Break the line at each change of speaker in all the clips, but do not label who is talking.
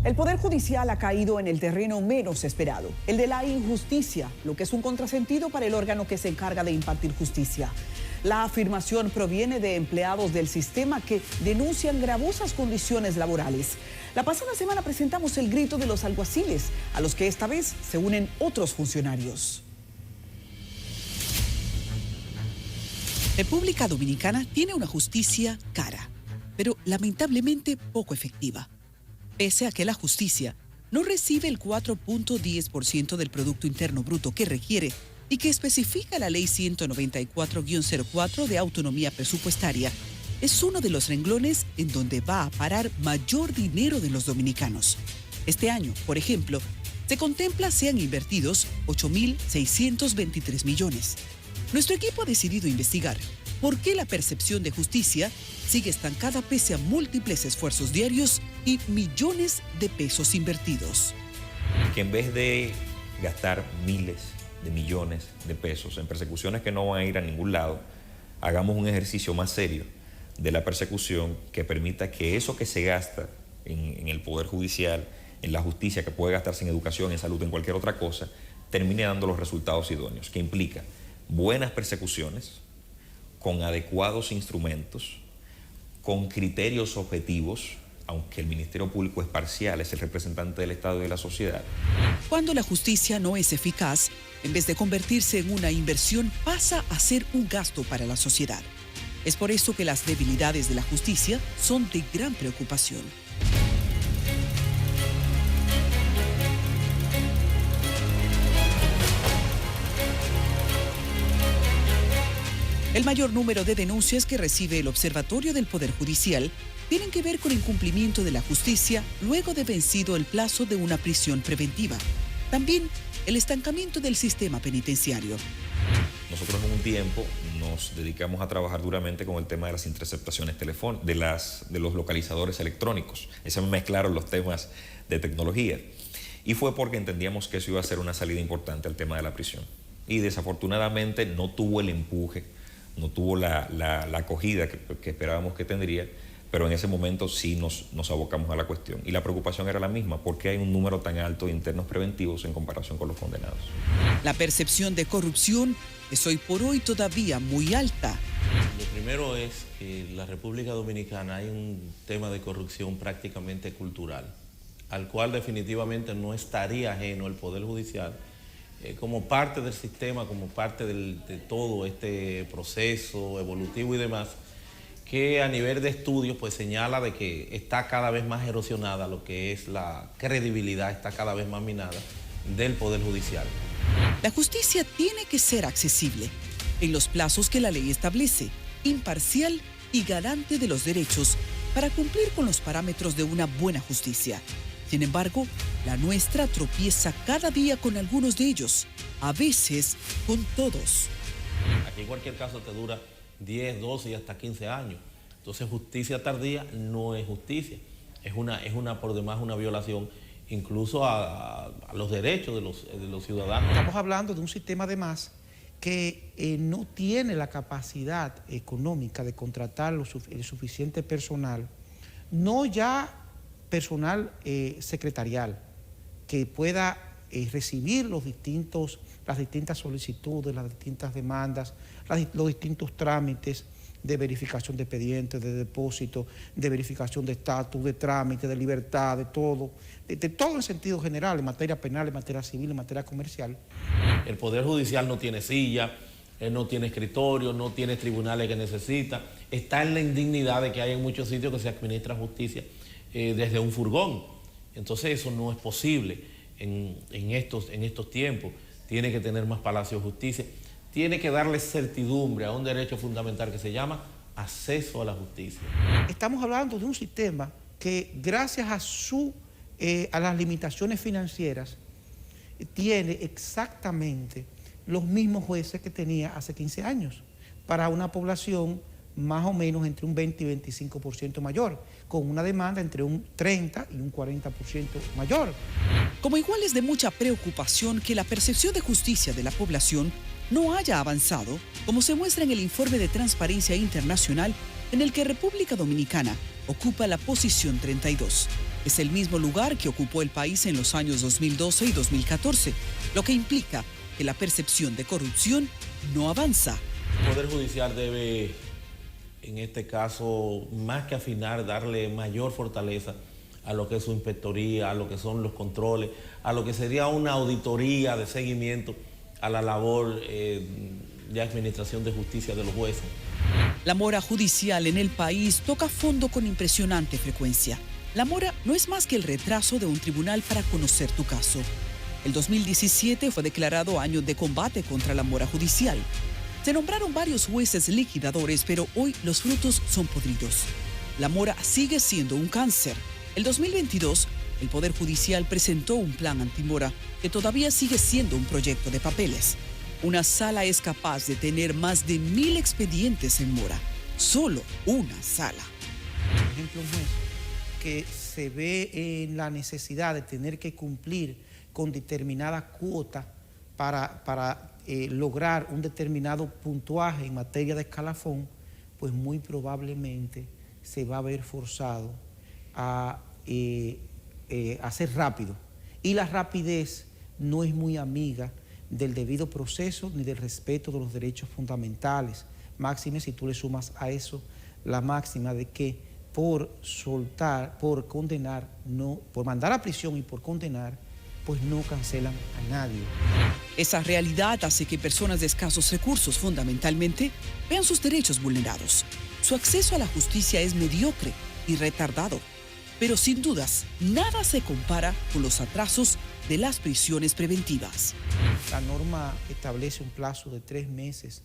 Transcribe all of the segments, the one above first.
El Poder Judicial ha caído en el terreno menos esperado, el de la injusticia, lo que es un contrasentido para el órgano que se encarga de impartir justicia. La afirmación proviene de empleados del sistema que denuncian gravosas condiciones laborales. La pasada semana presentamos el grito de los alguaciles, a los que esta vez se unen otros funcionarios.
República Dominicana tiene una justicia cara, pero lamentablemente poco efectiva. Pese a que la justicia no recibe el 4.10% del Producto Interno Bruto que requiere y que especifica la Ley 194-04 de autonomía presupuestaria, es uno de los renglones en donde va a parar mayor dinero de los dominicanos. Este año, por ejemplo, se contempla sean invertidos 8.623 millones. Nuestro equipo ha decidido investigar por qué la percepción de justicia sigue estancada pese a múltiples esfuerzos diarios y millones de pesos invertidos.
Que en vez de gastar miles de millones de pesos en persecuciones que no van a ir a ningún lado, hagamos un ejercicio más serio de la persecución que permita que eso que se gasta en el Poder Judicial, en la justicia, que puede gastarse en educación, en salud, en cualquier otra cosa, termine dando los resultados idóneos, que implica buenas persecuciones, con adecuados instrumentos, con criterios objetivos, aunque el Ministerio Público es parcial, es el representante del Estado y de la sociedad.
Cuando la justicia no es eficaz, en vez de convertirse en una inversión, pasa a ser un gasto para la sociedad. Es por eso que las debilidades de la justicia son de gran preocupación. El mayor número de denuncias que recibe el Observatorio del Poder Judicial tienen que ver con incumplimiento de la justicia luego de vencido el plazo de una prisión preventiva. También el estancamiento del sistema penitenciario.
Nosotros en un tiempo nos dedicamos a trabajar duramente con el tema de las interceptaciones telefónicas, de los localizadores electrónicos. Se mezclaron los temas de tecnología. Y fue porque entendíamos que eso iba a ser una salida importante al tema de la prisión. Y desafortunadamente no tuvo el empuje, no tuvo la acogida que esperábamos que tendría, pero en ese momento sí nos abocamos a la cuestión. Y la preocupación era la misma, porque hay un número tan alto de internos preventivos en comparación con los condenados.
La percepción de corrupción es hoy por hoy todavía muy alta.
Lo primero es que en la República Dominicana hay un tema de corrupción prácticamente cultural, al cual definitivamente no estaría ajeno el Poder Judicial, como parte del sistema, como parte de todo este proceso evolutivo y demás, que a nivel de estudios pues señala de que está cada vez más erosionada lo que es la credibilidad, está cada vez más minada del Poder Judicial.
La justicia tiene que ser accesible, en los plazos que la ley establece, imparcial y garante de los derechos para cumplir con los parámetros de una buena justicia. Sin embargo, la nuestra tropieza cada día con algunos de ellos, a veces con todos.
Aquí cualquier caso te dura 10, 12 y hasta 15 años. Entonces justicia tardía no es justicia, es una por demás una violación incluso a los derechos de los ciudadanos.
Estamos hablando de un sistema además que no tiene la capacidad económica de contratar el suficiente personal, no ya personal secretarial, que pueda recibir las distintas solicitudes, las distintas demandas, los distintos trámites de verificación de expedientes, de depósito, de verificación de estatus, de trámite, de libertad, de todo en sentido general, en materia penal, en materia civil, en materia comercial.
El Poder Judicial no tiene silla, no tiene escritorio, no tiene tribunales que necesita, está en la indignidad de que hay en muchos sitios que se administra justicia desde un furgón. Entonces eso no es posible en estos tiempos. Tiene que tener más Palacio de Justicia, tiene que darle certidumbre a un derecho fundamental que se llama acceso a la justicia.
Estamos hablando de un sistema que gracias a las limitaciones financieras tiene exactamente los mismos jueces que tenía hace 15 años para una población más o menos entre un 20 y 25% mayor, con una demanda entre un 30 y un 40% mayor.
Como igual es de mucha preocupación que la percepción de justicia de la población no haya avanzado, como se muestra en el informe de Transparencia Internacional, en el que República Dominicana ocupa la posición 32. es el mismo lugar que ocupó el país en los años 2012 y 2014, lo que implica que la percepción de corrupción no avanza.
El Poder Judicial debe, en este caso, más que afinar, darle mayor fortaleza a lo que es su inspectoría, a lo que son los controles, a lo que sería una auditoría de seguimiento a la labor de administración de justicia de los jueces.
La mora judicial en el país toca fondo con impresionante frecuencia. La mora no es más que el retraso de un tribunal para conocer tu caso. El 2017 fue declarado año de combate contra la mora judicial. Se nombraron varios jueces liquidadores, pero hoy los frutos son podridos. La mora sigue siendo un cáncer. El 2022, el Poder Judicial presentó un plan antimora que todavía sigue siendo un proyecto de papeles. Una sala es capaz de tener más de 1000 expedientes en mora. Solo una sala.
Por ejemplo, un juez que se ve en la necesidad de tener que cumplir con determinada cuota para lograr un determinado puntuaje en materia de escalafón, pues muy probablemente se va a ver forzado a ser rápido. Y la rapidez no es muy amiga del debido proceso ni del respeto de los derechos fundamentales. Máxime, si tú le sumas a eso la máxima de que por soltar, por condenar, no, por mandar a prisión y por condenar, pues no cancelan a nadie.
Esa realidad hace que personas de escasos recursos, fundamentalmente, vean sus derechos vulnerados. Su acceso a la justicia es mediocre y retardado. Pero sin dudas, nada se compara con los atrasos de las prisiones preventivas.
La norma establece un plazo de 3 meses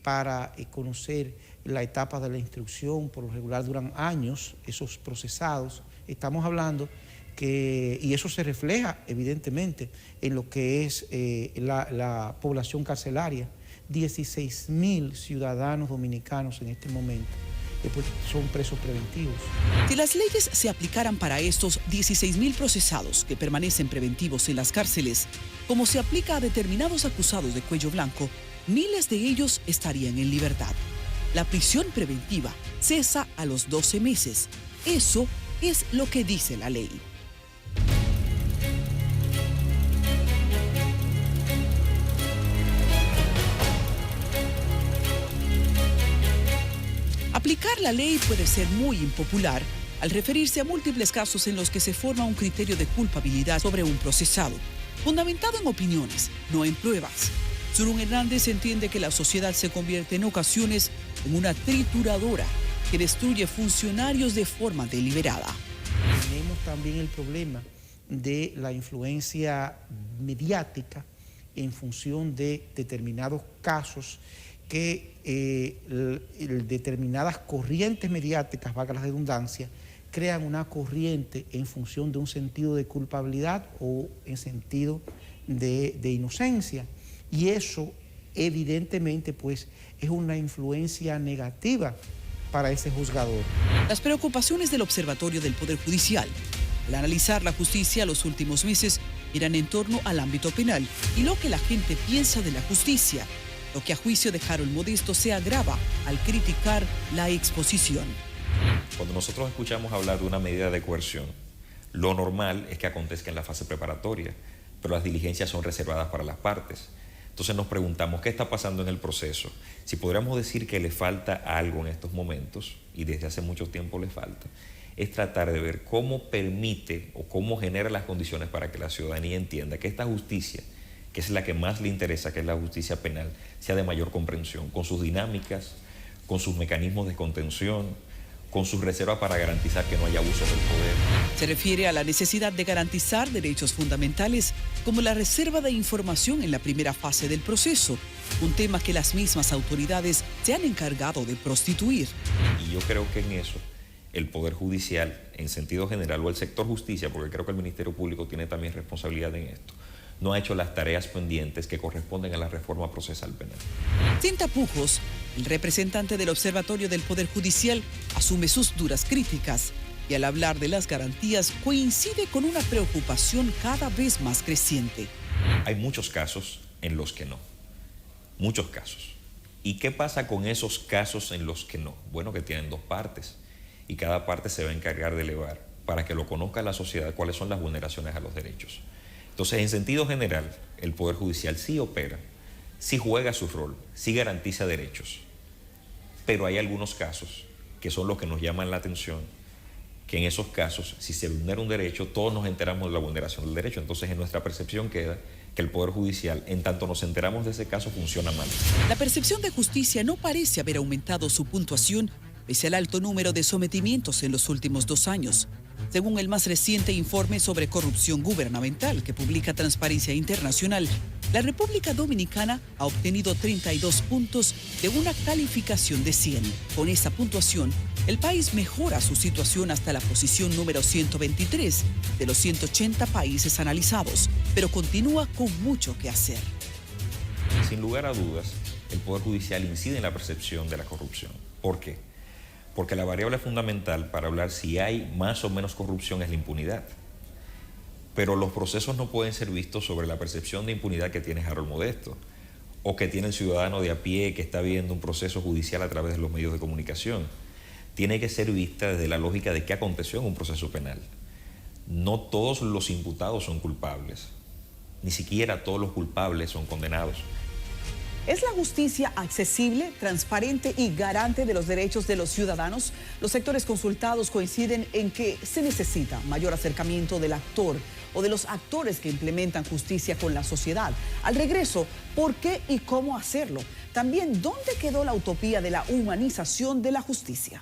para conocer la etapa de la instrucción. Por lo regular duran años esos procesados. Estamos hablando que, y eso se refleja evidentemente en lo que es la población carcelaria, 16.000 ciudadanos dominicanos en este momento pues son presos preventivos.
Si las leyes se aplicaran para estos 16.000 procesados que permanecen preventivos en las cárceles, como se aplica a determinados acusados de cuello blanco, miles de ellos estarían en libertad. La prisión preventiva cesa a los 12 meses. Eso es lo que dice la ley. Aplicar la ley puede ser muy impopular al referirse a múltiples casos en los que se forma un criterio de culpabilidad sobre un procesado, fundamentado en opiniones, no en pruebas. Surún Hernández entiende que la sociedad se convierte en ocasiones en una trituradora que destruye funcionarios de forma deliberada.
Tenemos también el problema de la influencia mediática en función de determinados casos que determinadas corrientes mediáticas, valga la redundancia, crean una corriente en función de un sentido de culpabilidad o en sentido de inocencia. Y eso evidentemente pues es una influencia negativa para ese juzgador.
Las preocupaciones del Observatorio del Poder Judicial al analizar la justicia los últimos meses miran en torno al ámbito penal y lo que la gente piensa de la justicia, lo que a juicio de Harold Modesto se agrava al criticar la exposición.
Cuando nosotros escuchamos hablar de una medida de coerción, lo normal es que acontezca en la fase preparatoria, pero las diligencias son reservadas para las partes. Entonces nos preguntamos qué está pasando en el proceso. Si podríamos decir que le falta algo en estos momentos, y desde hace mucho tiempo le falta, es tratar de ver cómo permite o cómo genera las condiciones para que la ciudadanía entienda que esta justicia, que es la que más le interesa, que es la justicia penal, sea de mayor comprensión, con sus dinámicas, con sus mecanismos de contención, con sus reservas para garantizar que no haya abuso del poder.
Se refiere a la necesidad de garantizar derechos fundamentales como la reserva de información en la primera fase del proceso, un tema que las mismas autoridades se han encargado de prostituir.
Y yo creo que en eso el Poder Judicial, en sentido general, o el sector justicia, porque creo que el Ministerio Público tiene también responsabilidad en esto, no ha hecho las tareas pendientes que corresponden a la reforma procesal penal.
Sin tapujos, el representante del Observatorio del Poder Judicial asume sus duras críticas y al hablar de las garantías coincide con una preocupación cada vez más creciente.
Hay muchos casos en los que no, muchos casos. ¿Y qué pasa con esos casos en los que no? Bueno, que tienen dos partes y cada parte se va a encargar de elevar para que lo conozca la sociedad cuáles son las vulneraciones a los derechos. Entonces, en sentido general, el Poder Judicial sí opera, sí juega su rol, sí garantiza derechos, pero hay algunos casos que son los que nos llaman la atención, que en esos casos, si se vulnera un derecho, todos nos enteramos de la vulneración del derecho. Entonces, en nuestra percepción queda que el Poder Judicial, en tanto nos enteramos de ese caso, funciona mal.
La percepción de justicia no parece haber aumentado su puntuación pese al alto número de sometimientos en los últimos 2 años. Según el más reciente informe sobre corrupción gubernamental que publica Transparencia Internacional, la República Dominicana ha obtenido 32 puntos de una calificación de 100. Con esa puntuación, el país mejora su situación hasta la posición número 123 de los 180 países analizados, pero continúa con mucho que hacer.
Sin lugar a dudas, el Poder Judicial incide en la percepción de la corrupción. ¿Por qué? Porque la variable fundamental para hablar si hay más o menos corrupción es la impunidad. Pero los procesos no pueden ser vistos sobre la percepción de impunidad que tiene Harold Modesto o que tiene el ciudadano de a pie que está viendo un proceso judicial a través de los medios de comunicación. Tiene que ser vista desde la lógica de qué aconteció en un proceso penal. No todos los imputados son culpables, ni siquiera todos los culpables son condenados.
¿Es la justicia accesible, transparente y garante de los derechos de los ciudadanos? Los sectores consultados coinciden en que se necesita mayor acercamiento del actor o de los actores que implementan justicia con la sociedad. Al regreso, ¿por qué y cómo hacerlo? También, ¿dónde quedó la utopía de la humanización de la justicia?